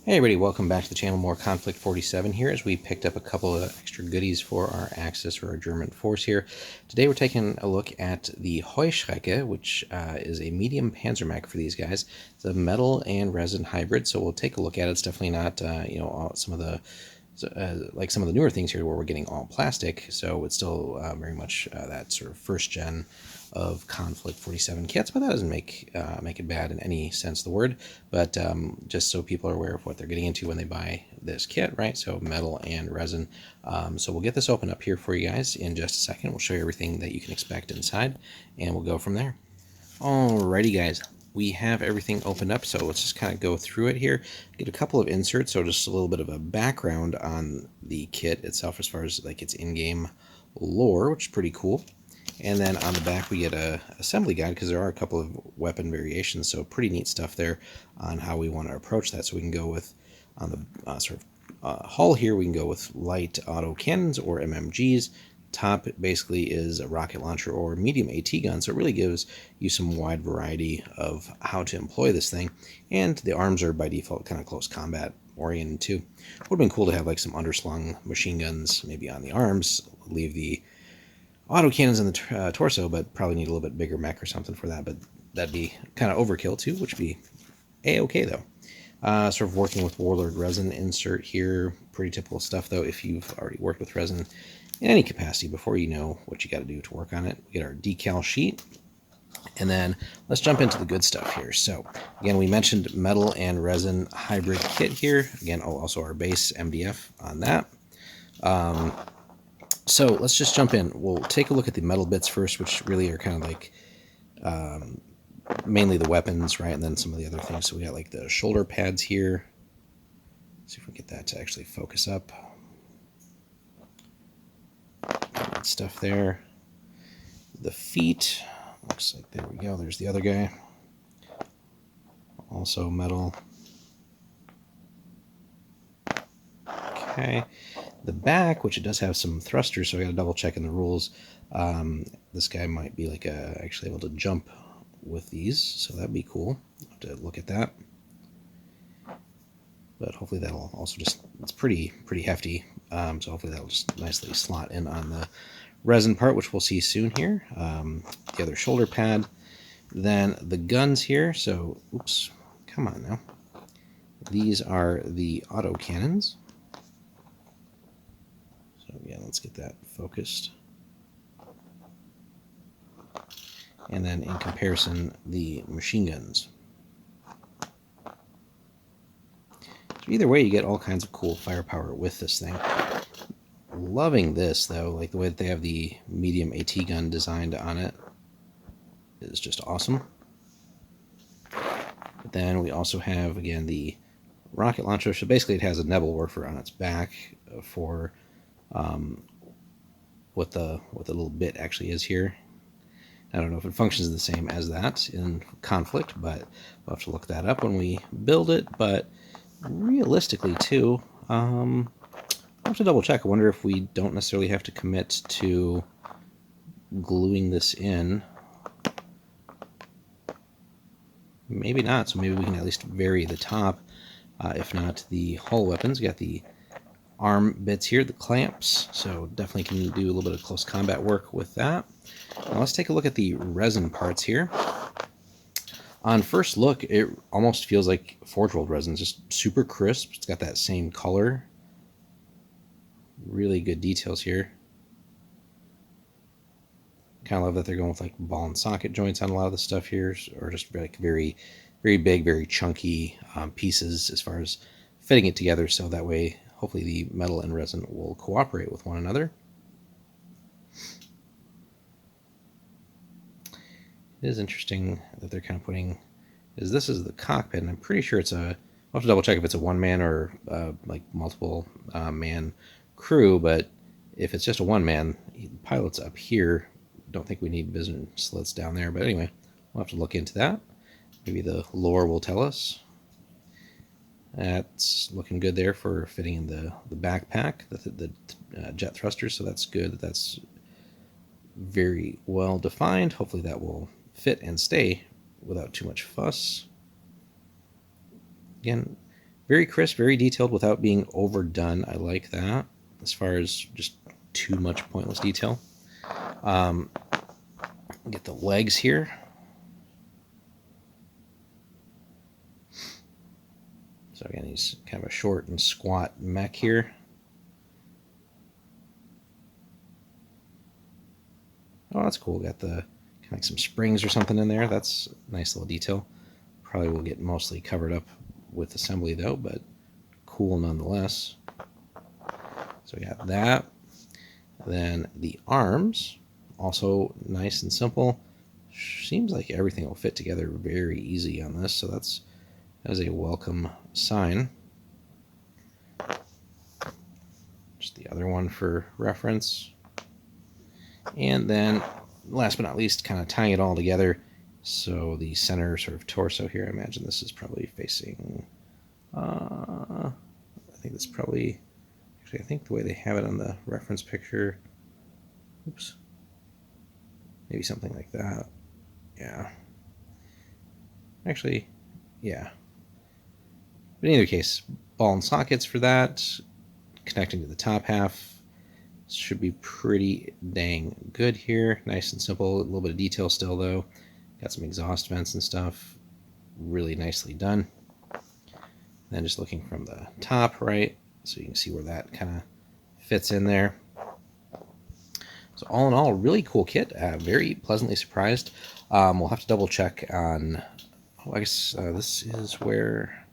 Hey everybody, welcome back to the channel. More Conflikt 47 here as we picked up a couple of extra goodies for our Axis or our German force here. Today we're taking a look at the Heuschrecke, which is a medium Panzermech for these guys. It's a metal and resin hybrid, so we'll take a look at it. It's definitely not, some of the like some of the newer things here where we're getting all plastic, so it's still very much that sort of first gen of Konflikt 47 kits, but that doesn't make it bad in any sense of the word. But just so people are aware of what they're getting into when they buy this kit, right? So metal and resin. So we'll get this open up here for you guys in just a second. We'll show you everything that you can expect inside, and we'll go from there. Alrighty, guys. We have everything opened up, so let's just kind of go through it here. Get a couple of inserts, so just a little bit of a background on the kit itself as far as like its in-game lore, which is pretty cool. And then on the back we get a assembly guide, because there are a couple of weapon variations, so pretty neat stuff there on how we want to approach that. So we can go with, on the hull here, we can go with light auto cannons or MMGs. Top basically is a rocket launcher or medium AT gun, so it really gives you some wide variety of how to employ this thing. And the arms are by default kind of close combat oriented too. Would have been cool to have like some underslung machine guns maybe on the arms, leave the auto cannons in the torso, but probably need a little bit bigger mech or something for that, but that'd be kind of overkill too, which would be a-okay though. Sort of working with Warlord resin insert here. Pretty typical stuff though if you've already worked with resin in any capacity before, you know what you got to do to work on it. We get our decal sheet, and then let's jump into the good stuff here. So again, we mentioned metal and resin hybrid kit here. Again, also our base MDF on that. So let's just jump in. We'll take a look at the metal bits first, which really are kind of like mainly the weapons, right? And then some of the other things. So we got like the shoulder pads here. Let's see if we can get that to actually focus up. Good stuff there. The feet, looks like, there we go, there's the other guy. Also metal. Okay. The back, which it does have some thrusters, so I got to double check in the rules. This guy might be like actually able to jump with these, so that'd be cool. I'll have to look at that. But hopefully that'll also just, it's pretty hefty, so hopefully that'll just nicely slot in on the resin part, which we'll see soon here. The other shoulder pad. Then the guns here, so, oops, come on now. These are the auto cannons. So yeah, let's get that focused. And then in comparison, the machine guns. So either way, you get all kinds of cool firepower with this thing. Loving this though, like the way that they have the medium AT gun designed on it is just awesome. But then we also have, again, the rocket launcher. So basically it has a Nebelwerfer on its back for what the little bit actually is here. I don't know if it functions the same as that in Konflikt, but we'll have to look that up when we build it. But realistically too, I'll have to double check. I wonder if we don't necessarily have to commit to gluing this in. Maybe not, so maybe we can at least vary the top. If not, the hull weapons. We got the arm bits here, the clamps, so definitely can do a little bit of close combat work with that. Now let's take a look at the resin parts here. On first look, it almost feels like Forge World resin, just super crisp. It's got that same color. Really good details here. Kind of love that they're going with like ball and socket joints on a lot of the stuff here, or just like very big, very chunky pieces as far as fitting it together, so that way hopefully the metal and resin will cooperate with one another. It is interesting that they're kind of putting, this is the cockpit, and I'm pretty sure it's a, I'll have to double check if it's a one-man or like multiple man crew, but if it's just a one-man, the pilot's up here. Don't think we need vision slits down there, but anyway, we'll have to look into that. Maybe the lore will tell us. That's looking good there for fitting in the backpack, the jet thrusters, so that's good. That's very well defined. Hopefully that will fit and stay without too much fuss. Again, Very crisp, very detailed without being overdone. I like that as far as just too much pointless detail. Get the legs here. So again, he's kind of a short and squat mech here. Oh, that's cool. Got the kind of like some springs or something in there. That's a nice little detail. Probably will get mostly covered up with assembly though, but cool nonetheless. So we got that. Then the arms, also nice and simple. Seems like everything will fit together very easy on this, so that is a welcome sign. Just the other one for reference. And then, last but not least, kind of tying it all together. So the center sort of torso here, I imagine this is probably facing, I think this probably, actually I think the way they have it on the reference picture, oops, maybe something like that. Yeah. Actually, yeah. But in either case, ball and sockets for that, connecting to the top half. Should be pretty dang good here. Nice and simple. A little bit of detail still though. Got some exhaust vents and stuff. Really nicely done. Then just looking from the top right, so you can see where that kind of fits in there. So all in all, really cool kit. Very pleasantly surprised. We'll have to double check on, oh, I guess this is where,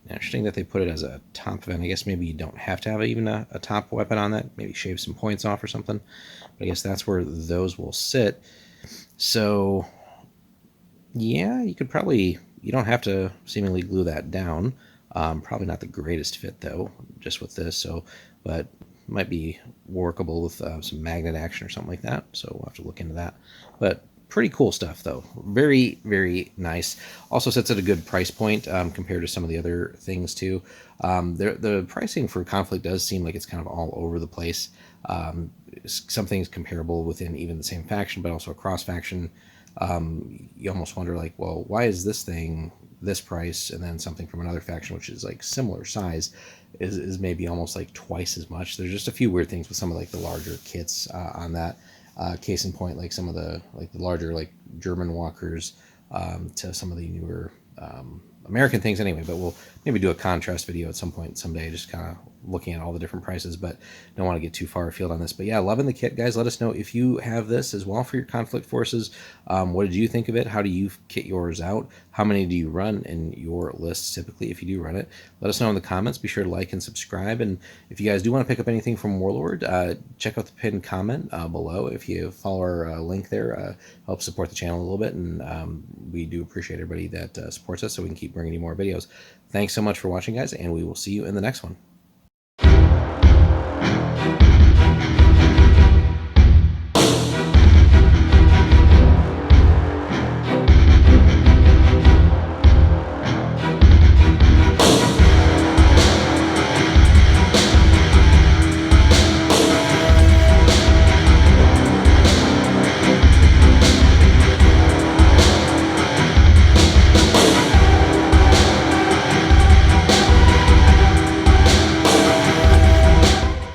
interesting that they put it as a top vent. I guess maybe you don't have to have even a top weapon on that. Maybe shave some points off or something. But I guess that's where those will sit. So, yeah, you could probably, you don't have to seemingly glue that down. Probably not the greatest fit, though, just with this. So, but might be workable with some magnet action or something like that. So we'll have to look into that. But pretty cool stuff, though. Very, very nice. Also sits at a good price point compared to some of the other things, too. The pricing for Konflikt does seem like it's kind of all over the place. Some things comparable within even the same faction, but also across faction. You almost wonder, like, well, why is this thing this price, and then something from another faction, which is like similar size, is maybe almost like twice as much. There's just a few weird things with some of like the larger kits on that. Case in point, like some of the larger like German walkers to some of the newer American things anyway. But we'll maybe do a contrast video at some point someday, just kind of looking at all the different prices, but don't want to get too far afield on this. But yeah, loving the kit, guys. Let us know if you have this as well for your Konflikt forces. What did you think of it? How do you kit yours out? How many do you run in your lists typically, if you do run it? Let us know in the comments. Be sure to like and subscribe. And if you guys do want to pick up anything from Warlord, check out the pinned comment below. If you follow our link there, help support the channel a little bit. And we do appreciate everybody that supports us, so we can keep bringing you more videos. Thanks so much for watching, guys, and we will see you in the next one.